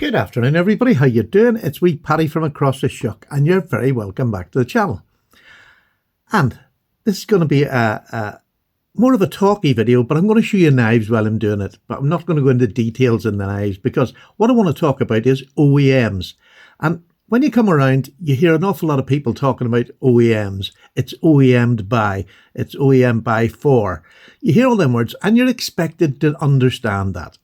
Good afternoon, everybody. How you doing? It's wee Paddy from across the shuck, and you're very welcome back to the channel. And this is going to be a more of a talky video, but I'm going to show you knives while I'm doing it. But I'm not going to go into details in the knives because what I want to talk about is OEMs. And when you come around, you hear an awful lot of people talking about OEMs. It's OEM'd by, it's OEM by for. You hear all them words, and you're expected to understand that.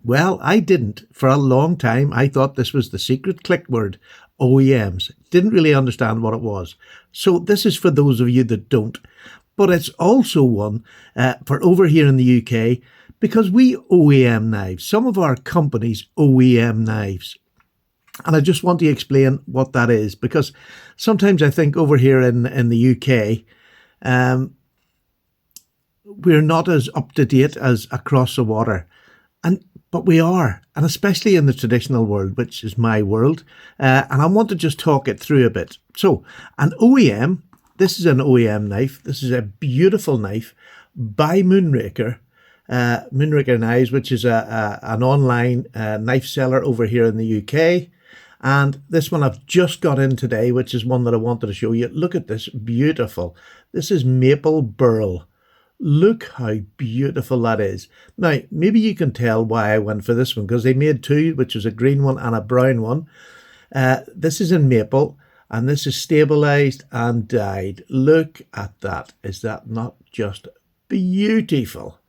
Well, I didn't. For a long time, I thought this was the secret click word, OEMs. Didn't really understand what it was. So this is for those of you that don't. But it's also one for over here in the UK, because we OEM knives. Some of our companies OEM knives. And I just want to explain what that is, because sometimes I think over here in the UK, we're not as up to date as across the water. But we are, and especially in the traditional world, which is my world. And I want to just talk it through a bit. So an OEM, this is an OEM knife. This is a beautiful knife by Moonraker, Moonraker Knives, which is an online knife seller over here in the UK. And this one I've just got in today, which is one that I wanted to show you. Look at this, beautiful. This is maple burl. Look how beautiful that is. Now, maybe you can tell why I went for this one, because they made two, which was a green one and a brown one. This is in maple, and this is stabilized and dyed. Look at that. Is that not just beautiful?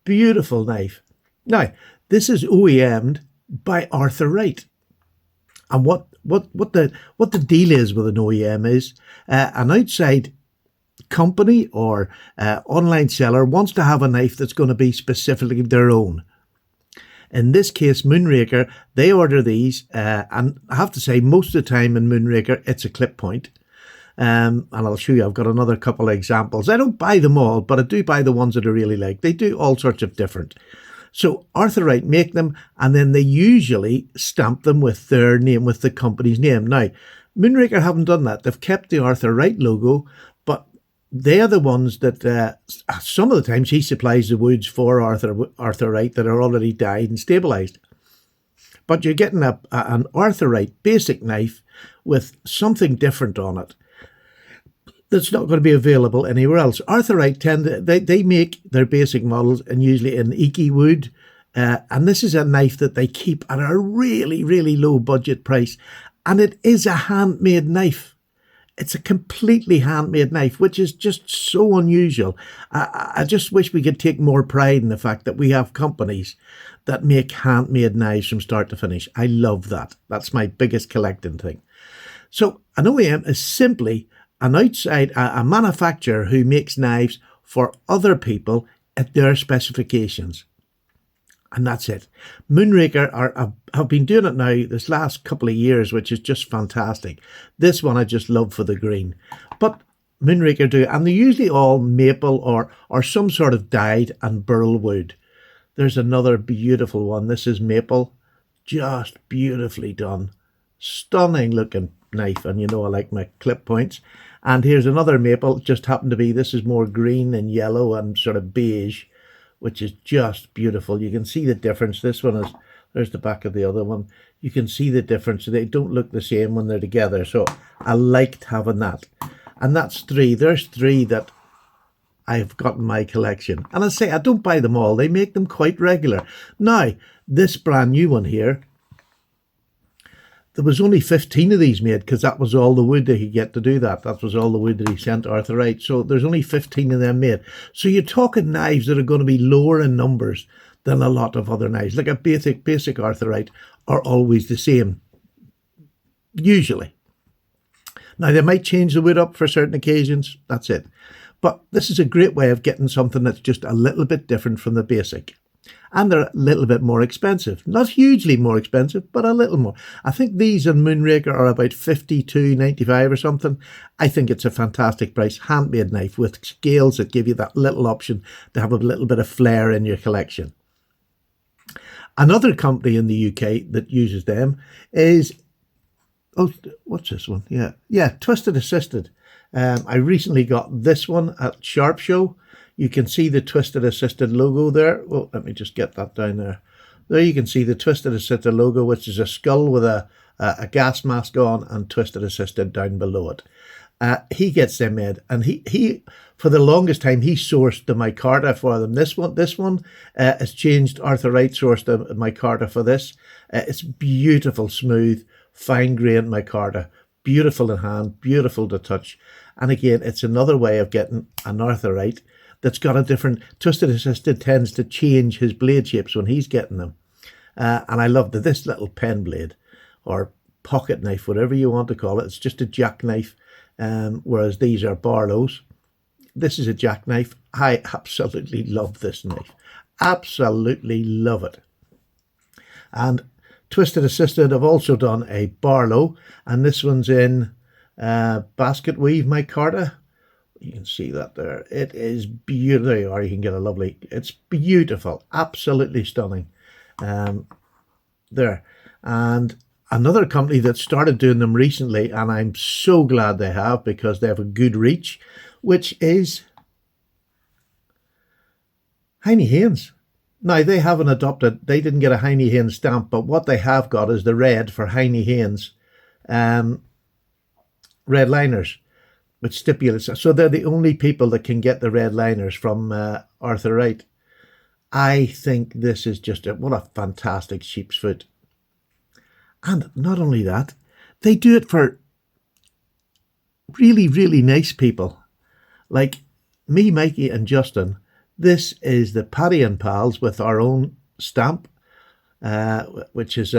Beautiful knife. Now, this is OEM'd by Arthur Wright. And what the deal is with an OEM is an outside company or online seller wants to have a knife that's going to be specifically their own. In this case, Moonraker, they order these, and I have to say, most of the time in Moonraker, it's a clip point. And I'll show you, I've got another couple of examples. I don't buy them all, but I do buy the ones that I really like. They do all sorts of different. So Arthur Wright make them, and then they usually stamp them with their name, with the company's name. Now, Moonraker haven't done that. They've kept the Arthur Wright logo, but they're the ones that some of the times he supplies the woods for Arthur Wright that are already dyed and stabilized. But you're getting an Arthur Wright basic knife with something different on it that's not going to be available anywhere else. Arthur Wright they make their basic models and usually in Iki wood. And this is a knife that they keep at a really, really low budget price. And it is a handmade knife. It's a completely handmade knife, which is just so unusual. I just wish we could take more pride in the fact that we have companies that make handmade knives from start to finish. I love that. That's my biggest collecting thing. So an OEM is simply an outside, a manufacturer who makes knives for other people at their specifications. And that's it. Moonraker have been doing it now this last couple of years, which is just fantastic. This one I just love for the green. But Moonraker do, and they're usually all maple or some sort of dyed and burl wood. There's another beautiful one. This is maple. Just beautifully done. Stunning looking knife. And you know I like my clip points. And here's another maple. Just happened to be, this is more green and yellow and sort of beige, which is just beautiful. You can see the difference. This one is, there's the back of the other one. You can see the difference. They don't look the same when they're together. So I liked having that. And that's three. There's three that I've got in my collection. And I say, I don't buy them all. They make them quite regular. Now, this brand new one here, there was only 15 of these made because that was all the wood that he get to do that. That was all the wood that he sent Arthur Wright. So there's only 15 of them made. So you're talking knives that are going to be lower in numbers than a lot of other knives. Like a basic Arthur Wright are always the same, usually. Now, they might change the wood up for certain occasions. That's it. But this is a great way of getting something that's just a little bit different from the basic. And they're a little bit more expensive. Not hugely more expensive, but a little more. I think these in Moonraker are about $52.95 or something. I think it's a fantastic price. Handmade knife with scales that give you that little option to have a little bit of flair in your collection. Another company in the UK that uses them is, oh, what's this one? Yeah, Twisted Assisted. I recently got this one at Sharp Show. You can see the Twisted Assisted logo there. Oh, let me just get that down there There you can see the Twisted Assisted logo, which is a skull with a gas mask on, and Twisted Assisted down below it. He gets them made, and he for the longest time he sourced the micarta for them. This one has changed. Arthur Wright sourced the micarta for this. It's beautiful, smooth, fine grained micarta, beautiful in hand, beautiful to touch. And again, it's another way of getting an Arthur Wright that's got a different. Twisted Assisted tends to change his blade shapes when he's getting them. And I love this little pen blade or pocket knife, whatever you want to call it. It's just a jackknife, whereas these are Barlow's. This is a jackknife. I absolutely love this knife. Absolutely love it. And Twisted Assisted have also done a Barlow, and this one's in basket weave micarta. You can see that there. It is beautiful. There you are. You can get a lovely. It's beautiful. Absolutely stunning. There. And another company that started doing them recently, and I'm so glad they have because they have a good reach, which is Heine Haynes. Now, they haven't adopted, they didn't get a Heine Haynes stamp, but what they have got is the red for Heine Haynes red liners, which stipulates. So they're the only people that can get the red liners from Arthur Wright. I think this is just what a fantastic sheep's foot. And not only that, they do it for really, really nice people. Like me, Mikey and Justin. This is the Paddy and Pals with our own stamp, which is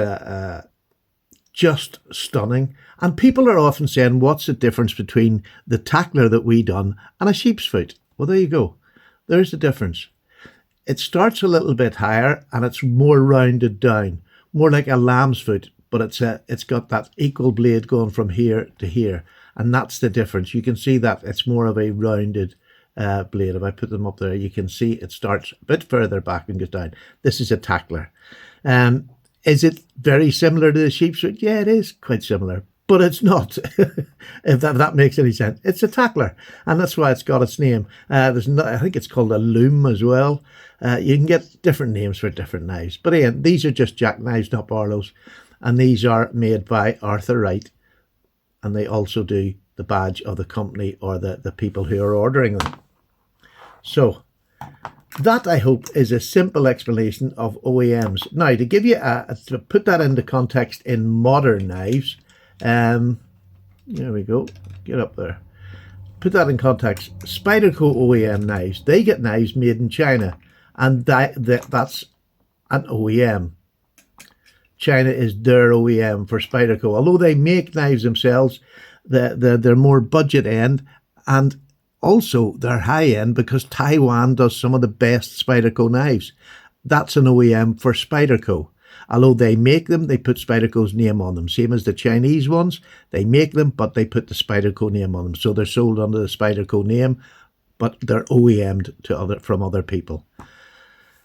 just stunning. And people are often saying, what's the difference between the tackler that we done and a sheep's foot? Well, there you go. There's the difference. It starts a little bit higher and it's more rounded down, more like a lamb's foot, but it's got that equal blade going from here to here. And that's the difference. You can see that it's more of a rounded blade. If I put them up there, you can see it starts a bit further back and goes down. This is a tackler. Is it very similar to the sheep's foot? Yeah, it is quite similar, but it's not. If that makes any sense. It's a tackler, and that's why it's got its name. I think it's called a loom as well. You can get different names for different knives, but again, these are just jackknives, not Barlow's, and these are made by Arthur Wright, and they also do the badge of the company or the people who are ordering them. So that, I hope, is a simple explanation of OEMs. Now, to give you to put that into context in modern knives, there we go, get up there. Put that in context. Spyderco OEM knives, they get knives made in China, and that's an OEM. China is their OEM for Spyderco. Although they make knives themselves, they're more budget end, and also they're high end because Taiwan does some of the best Spyderco knives. That's an OEM for Spyderco. Although they make them, they put Spyderco's name on them. Same as the Chinese ones. They make them, but they put the Spyderco name on them. So they're sold under the Spyderco name, but they're OEM'd from other people.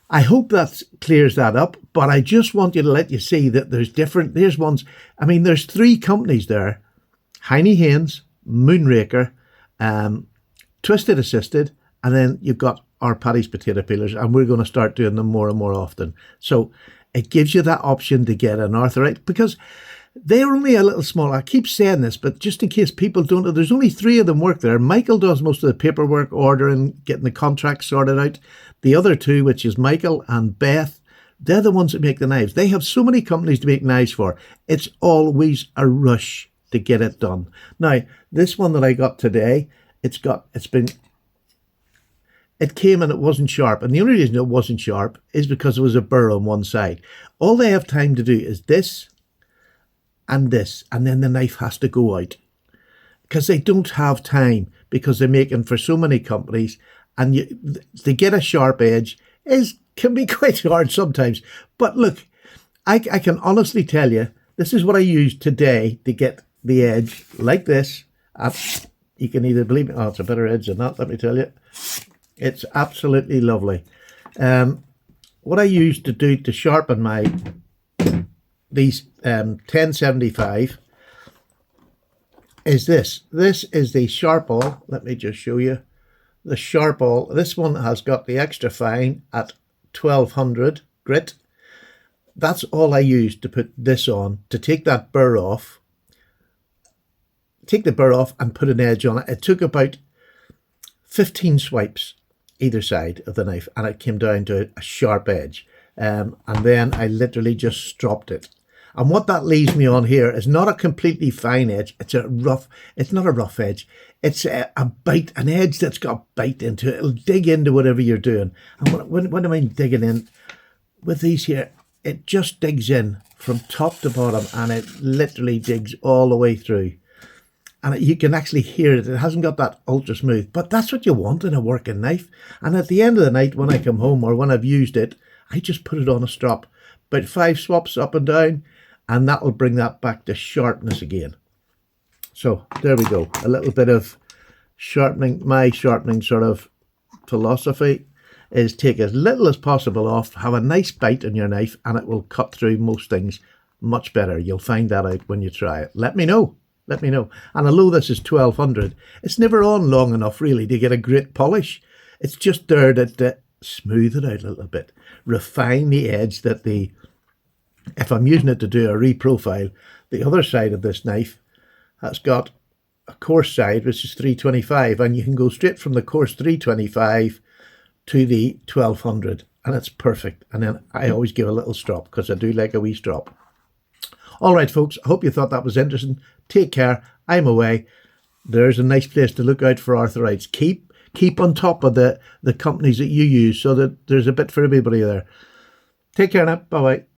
I hope that clears that up, but I just want you to let you see that there's ones. I mean, there's three companies there. Heine Haynes, Moonraker, Twisted Assisted, and then you've got our Paddy's potato peelers, and we're going to start doing them more and more often. So it gives you that option to get an Arthur Wright, because they're only a little small. I keep saying this, but just in case people don't know, there's only three of them work there. Michael does most of the paperwork, ordering, getting the contracts sorted out. The other two, which is Michael and Beth, they're the ones that make the knives. They have so many companies to make knives for. It's always a rush to get it done. Now, this one that I got today, it came and it wasn't sharp. And the only reason it wasn't sharp is because there was a burr on one side. All they have time to do is this, and then the knife has to go out. Because they don't have time, because they're making for so many companies, and to get a sharp edge can be quite hard sometimes. But look, I can honestly tell you, this is what I used today to get the edge like this. You can either believe me, oh, it's a better edge than that, let me tell you. It's absolutely lovely. What I used to do to sharpen these 1075 is this. This is the Sharpall. Let me just show you. The Sharpall. This one has got the extra fine at 1200 grit. that's all I used to put this on, to take that burr off, take the burr off and put an edge on it. It took about 15 swipes either side of the knife, and it came down to a sharp edge. And then I literally just stropped it. And what that leaves me on here is not a completely fine edge. It's not a rough edge. It's a bite, an edge that's got bite into it. It'll dig into whatever you're doing. And when I mean digging in, with these here, it just digs in from top to bottom, and it literally digs all the way through. And you can actually hear it. It hasn't got that ultra smooth, but that's what you want in a working knife. And at the end of the night, when I come home or when I've used it, I just put it on a strop, about 5 swaps up and down, and that will bring that back to sharpness again. So there we go. A little bit of sharpening. My sharpening sort of philosophy is take as little as possible off, have a nice bite in your knife, and it will cut through most things much better. You'll find that out when you try it. Let me know. Let me know. And although this is 1200, it's never on long enough really to get a great polish. It's just there to smooth it out a little bit, refine the edge that if I'm using it to do a reprofile, the other side of this knife has got a coarse side, which is 325, and you can go straight from the coarse 325 to the 1200, and it's perfect. And then I always give a little strop, because I do like a wee strop. All right, folks, I hope you thought that was interesting. Take care. I'm away. There's a nice place to look out for arthrites. Keep on top of the companies that you use, so that there's a bit for everybody there. Take care now. Bye-bye.